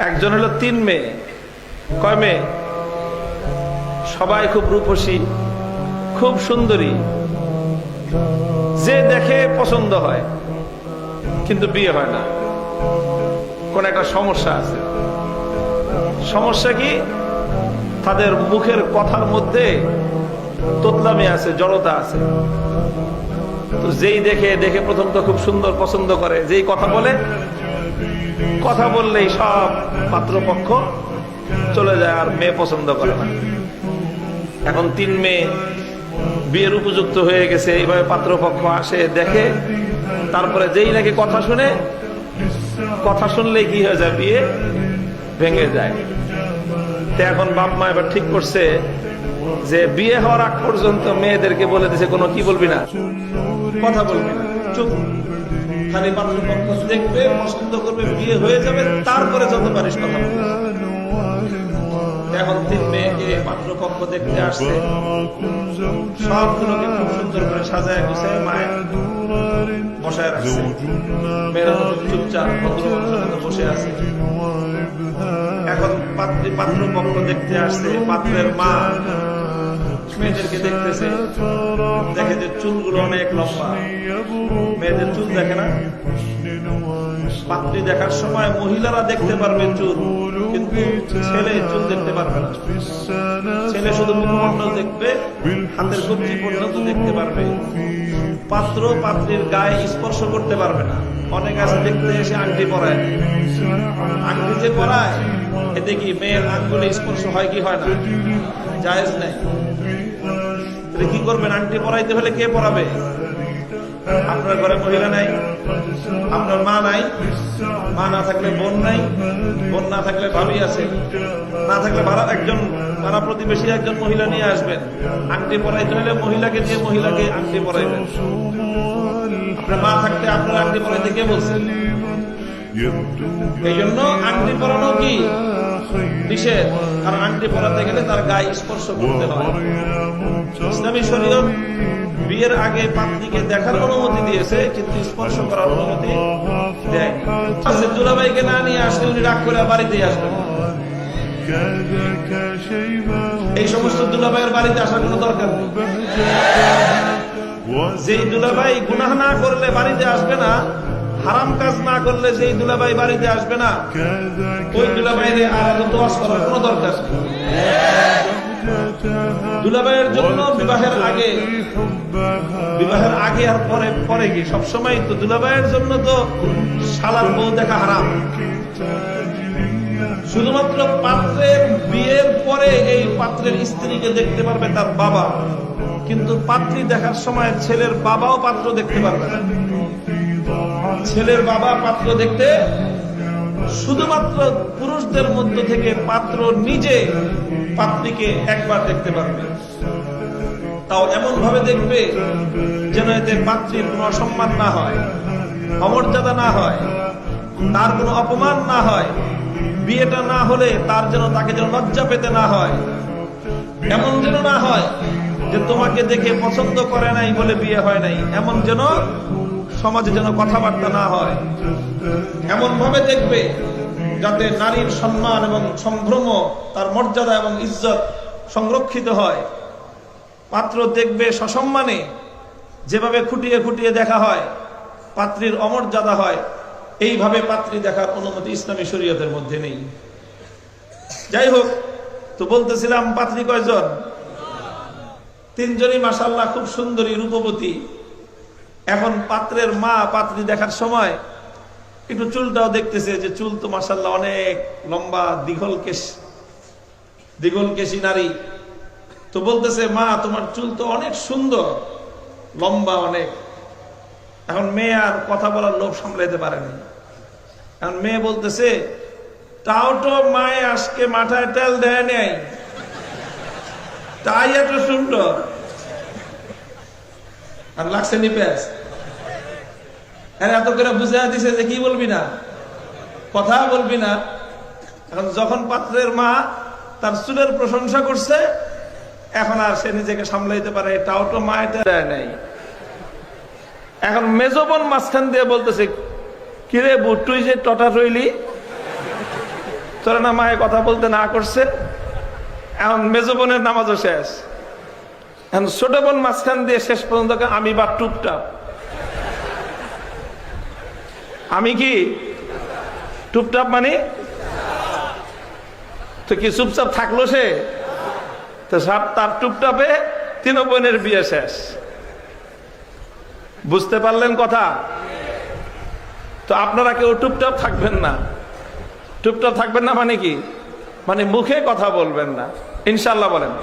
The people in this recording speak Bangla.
একজন হলো 3 মেয়ে। কয় মেয়ে? সবাই খুব রূপসী, খুব সুন্দরী, যে দেখে পছন্দ হয়, কিন্তু বিয়ে হয় না। কোন একটা সমস্যা আছে। সমস্যা কি? তাদের মুখের কথার মধ্যে তোতলামি আছে, জড়তা আছে। তো যেই দেখে প্রথম তো খুব সুন্দর পছন্দ করে, যেই কথা বললেই সব পাত্রপক্ষ চলে যায়, আর মেয়ে পছন্দ করে না। এখন 3 মেয়ে বিয়ের উপযুক্ত হয়ে গেছে, এইভাবে পাত্রপক্ষ আসে, দেখে, তারপরে যেই নাকি কথা শুনলে কি হয়ে যায়, বিয়ে ভেঙে যায়। তো এখন বাপ মা এবার ঠিক করছে যে বিয়ে হওয়ার আগ পর্যন্ত মেয়েদেরকে বলে দিছে, কোনো কি বলবি না, কথা বলবি না, চুপ, খালি পাত্রপক্ষ দেখবে, পছন্দ করবে, বিয়ে হয়ে যাবে, তারপরে যত পারিস কথা বলবি। এখন 3 মেয়েকে পাত্রপক্ষ দেখতে আসছে, সবগুলোকে খুব সুন্দর করে সাজায় গুছায় মায়ের বসায় রাখছে। মেয়েরা চুপচাপ বসে আছে। এখন পাত্রপক্ষ দেখতে আসছে, পাত্রের মা মেয়েদেরকে দেখতেছে, দেখে যে চুলগুলো অনেক লম্বা। মেয়েদের চুল দেখে না। পাত্রী দেখার সময় মহিলারা দেখতে পারবে চুল, কিন্তু ছেলে চুল দেখতে পারবে না। ছেলে শুধু মুখমণ্ডল দেখবে, হাতের কবজি পর্যন্ত দেখতে পারবে। পাত্র পাত্রীর গায়ে স্পর্শ করতে পারবে না। অনেক আছে দেখতে এসে আংটি পরায়, আংটি যে পরায় এতে কি মেয়ের আঙ্গুলে স্পর্শ হয় কি হয় না? জায়েজ নাই। কি করবেন? আংটি পরাইতে হলে কে পরাবে? আপনার ঘরে মহিলা নাই, আপনার মা নাই, মা না থাকলে বোন নাই, বোন না থাকলে ভাবি আছে, না থাকলে ভাড়া প্রতিবেশী একজন মহিলা নিয়ে আসবেন। আংটি পরাইতে হলে মহিলাকে দিয়ে মহিলাকে আংটি পরাইবেন। আপনার মা থাকতে আপনার আংটি পরাইতে কে বলছেন? এই জন্য আংটি পরানো কি নিষেধ, কারণ আংটি পরাতে গেলে তার গায়ে স্পর্শ করতে হয়। ইসলামী শরীয়ত বিয়ের আগে পাত্রীকে দেখার অনুমতি দিয়েছে, কিন্তু স্পর্শ করার অনুমতি দেয়নি। দুলাভাইকে না নিয়ে আসলে উনি রাগ করে বাড়িতেই আসবেন। এই সমস্ত দুলাভাইয়ের বাড়িতে আসার কোনো দরকার নেই। যেই দুলাভাই গুনাহ না করলে বাড়িতে আসবে না, হারাম কাজ না করলে যেই দুলাভাই বাড়িতে আসবে না, ওই দুলাভাইরে আর দোয়াজ করার কোনো দরকার নেই। দুলাভাইয়ের জন্য বিবাহের আগে আর পরে কি সবসময় তো দুলাভাইয়ের জন্য তো শালার বউ দেখা হারাম। শুধুমাত্র পাত্রের বিয়ের পরে এই পাত্রের স্ত্রীকে দেখতে পারবে তার বাবা, কিন্তু পাত্রী দেখার সময় ছেলের বাবাও পাত্র দেখতে পারবে না। ছেলের বাবা পাত্র দেখতে শুধুমাত্র পুরুষদের মধ্য থেকে পাত্র নিজে পাত্রীকে একবার দেখতে পারবে, তাও এমন ভাবে দেখবে যেন এতে পাত্রীর কোনো অসম্মান না হয়, অমর্যাদা না হয়, তার কোনো অপমান না হয়। বিয়েটা না হলে তাকে যেন লজ্জা পেতে না হয়। এমন যেন না হয় যে তোমাকে দেখে পছন্দ করে নাই বলে বিয়ে হয় নাই, এমন যেন সমাজে যেন কথাবার্তা না হয়। এমন ভাবে দেখবে যাতে নারীর সম্মান এবং সম্ভ্রম, তার মর্যাদা এবং ইজ্জত সংরক্ষিত হয়। পাত্র দেখবে সসম্মানে, যেভাবে খুঁটিয়ে খুঁটিয়ে দেখা হয়, পাত্রীর অমর্যাদা হয়, এইভাবে পাত্রী দেখার অনুমতি ইসলামী শরীয়তের মধ্যে নেই। যাই হোক, তো বলতেছিলাম পাত্রী কয়জন? 3 জনই মাশাআল্লাহ খুব সুন্দরী, রূপবতী। এখন পাত্রের মা পাত্রী দেখার সময় একটু চুলটাও দেখতেছে, যে চুল তো মাশাআল্লাহ অনেক লম্বা, দীঘল কেশী নারী। তো বলতেছে, মা তোমার চুল তো অনেক সুন্দর, লম্বা অনেক। এখন মেয়ে আর কথা বলার লোভ সামলাইতে পারেনি। এখন মেয়ে বলতেছে, তাও তো মায়ে আজকে মাথায় তেল দেয় নাই, তাই এত সুন্দর। আর লাগছে নিপেস। এত করে বুঝে দিছে যে কি বলবি না, কথা বলবি না। এখন যখন পাত্রের মা তার চুলের প্রশংসা করছে, এখন আর সে নিজেকে সামলাইতে পারে, তাও তো মা এটা দেয় নাই। এখন মেজবোন মাঝখান দিয়ে বলতেছে, কিরে বুট, তুই যে টটা রইলি, তোরা না মায়ে কথা বলতে না করছে, এখন মেজো বোনের নামাজও শেষ, এখন ছোট বোন মাঝখান দিয়ে শেষ পর্যন্ত আমি বা টুপটাপ। আমি কি টুপটাপ মানে তো কি চুপচাপ থাকলো সে? তো তার টুপটাপে তিন বোনের বিয়ে শেষ। বুঝতে পারলেন কথা? তো আপনারা কেউ টুপটাপ থাকবেন না। টুপটাপ থাকবেন না মানে কি? মানে মুখে কথা বলবেন না, ইনশাল্লাহ বলেন।